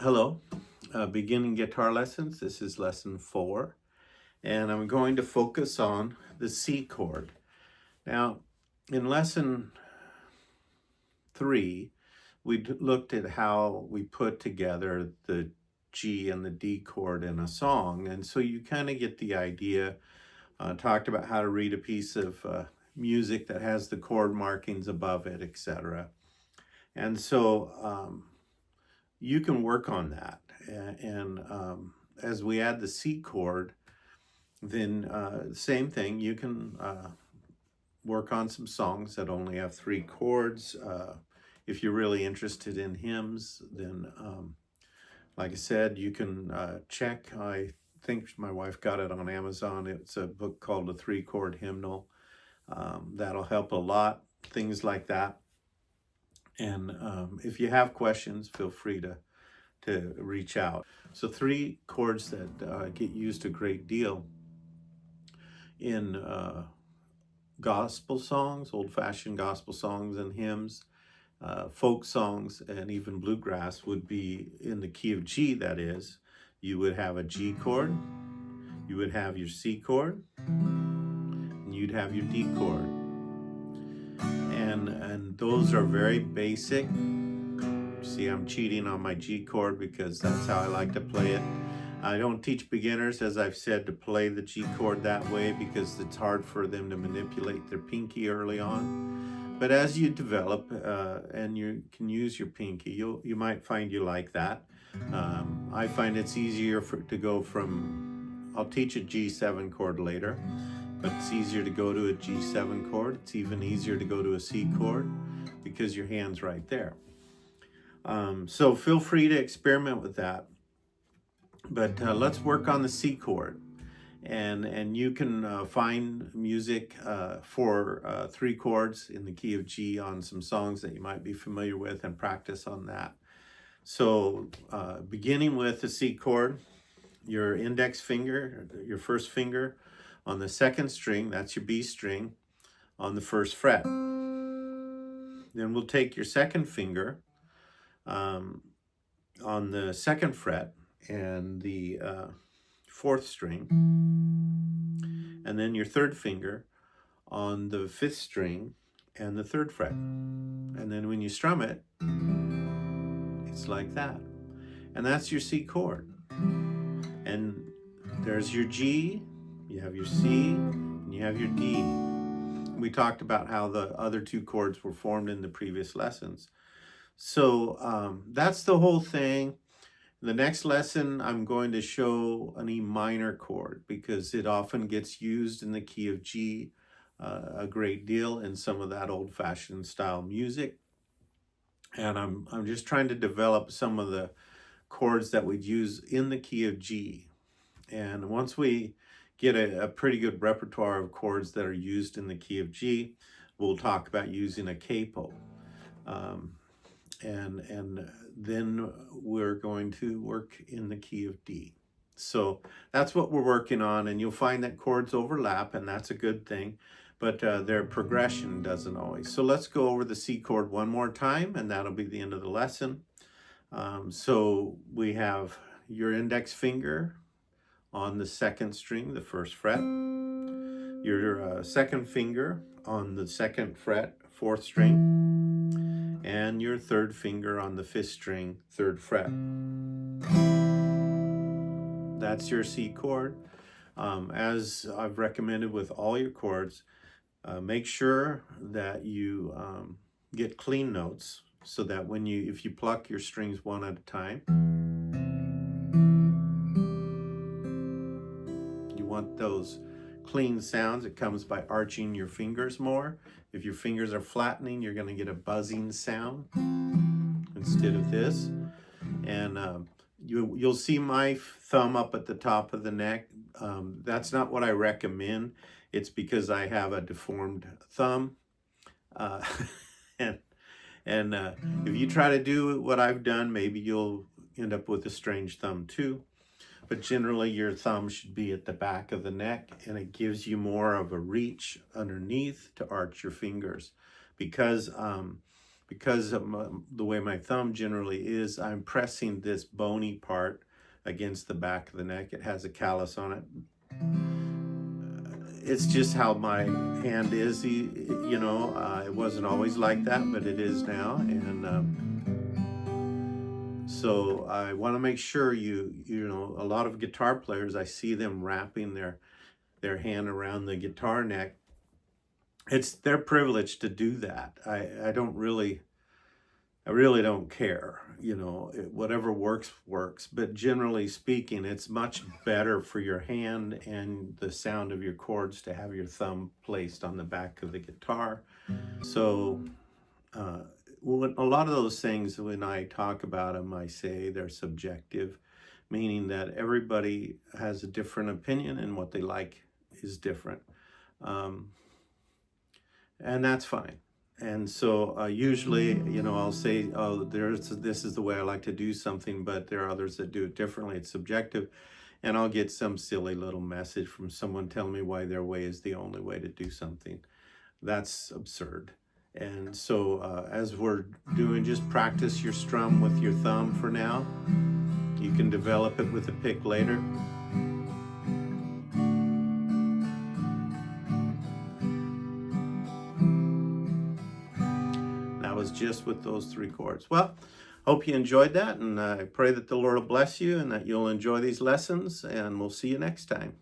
Hello, beginning guitar lessons. This is lesson 4, and I'm going to focus on the C chord. Now, in lesson 3, we looked at how we put together the G and the D chord in a song, and so you kind of get the idea. Talked about how to read a piece of music that has the chord markings above it, etc. And so you can work on that. And as we add the C chord, then same thing, you can work on some songs that only have 3 chords. If you're really interested in hymns, then like I said, you can check. I think my wife got it on Amazon. It's a book called A 3 Chord Hymnal. That'll help a lot, things like that. And if you have questions, feel free to reach out. So 3 chords that get used a great deal in gospel songs, old-fashioned gospel songs and hymns, folk songs, and even bluegrass would be in the key of G, that is. You would have a G chord, you would have your C chord, and you'd have your D chord. And those are very basic. See, I'm cheating on my G chord because that's how I like to play it. I don't teach beginners, as I've said, to play the G chord that way because it's hard for them to manipulate their pinky early on. But as you develop and you can use your pinky, you might find you like that. I find it's easier to go from, I'll teach a G7 chord later, but it's easier to go to a G7 chord. It's even easier to go to a C chord because your hand's right there. So feel free to experiment with that. But let's work on the C chord. And you can find music for 3 chords in the key of G on some songs that you might be familiar with and practice on that. So beginning with the C chord, your index finger, your first finger on the second string, that's your B string, on the first fret. Then we'll take your second finger on the second fret and the fourth string, and then your third finger on the fifth string and the third fret. And then when you strum it, it's like that. And that's your C chord. And there's your G, you have your C, and you have your D. We talked about how the other 2 chords were formed in the previous lessons. So that's the whole thing. The next lesson, I'm going to show an E minor chord because it often gets used in the key of G a great deal in some of that old-fashioned style music. And I'm just trying to develop some of the chords that we'd use in the key of G. And once we get a pretty good repertoire of chords that are used in the key of G, we'll talk about using a capo. And then we're going to work in the key of D. So that's what we're working on, and you'll find that chords overlap, and that's a good thing, but their progression doesn't always. So let's go over the C chord one more time, and that'll be the end of the lesson. So we have your index finger on the second string, the first fret, your second finger on the second fret, fourth string, and your third finger on the fifth string, third fret. That's your C chord. As I've recommended with all your chords, make sure that you get clean notes so that if you pluck your strings one at a time, you want those clean sounds. It comes by arching your fingers more. If your fingers are flattening, you're going to get a buzzing sound instead of this. And you'll see my thumb up at the top of the neck. That's not what I recommend. It's because I have a deformed thumb. And if you try to do what I've done, maybe you'll end up with a strange thumb too. But generally your thumb should be at the back of the neck, and it gives you more of a reach underneath to arch your fingers. Because because of the way my thumb generally is, I'm pressing this bony part against the back of the neck. It has a callus on it. It's just how my hand is, you know. It wasn't always like that, but it is now. And so I want to make sure you know, a lot of guitar players, I see them wrapping their hand around the guitar neck. It's their privilege to do that. I really don't care, you know. Whatever works, but generally speaking, it's much better for your hand and the sound of your chords to have your thumb placed on the back of the guitar. So a lot of those things, when I talk about them, I say they're subjective, meaning that everybody has a different opinion and what they like is different. And that's fine. And so usually, you know, I'll say, oh, this is the way I like to do something, but there are others that do it differently. It's subjective. And I'll get some silly little message from someone telling me why their way is the only way to do something. That's absurd. And so as we're doing, just practice your strum with your thumb for now. You can develop it with a pick later. Was just with those 3 chords. Well, hope you enjoyed that, and I pray that the Lord will bless you and that you'll enjoy these lessons, and we'll see you next time.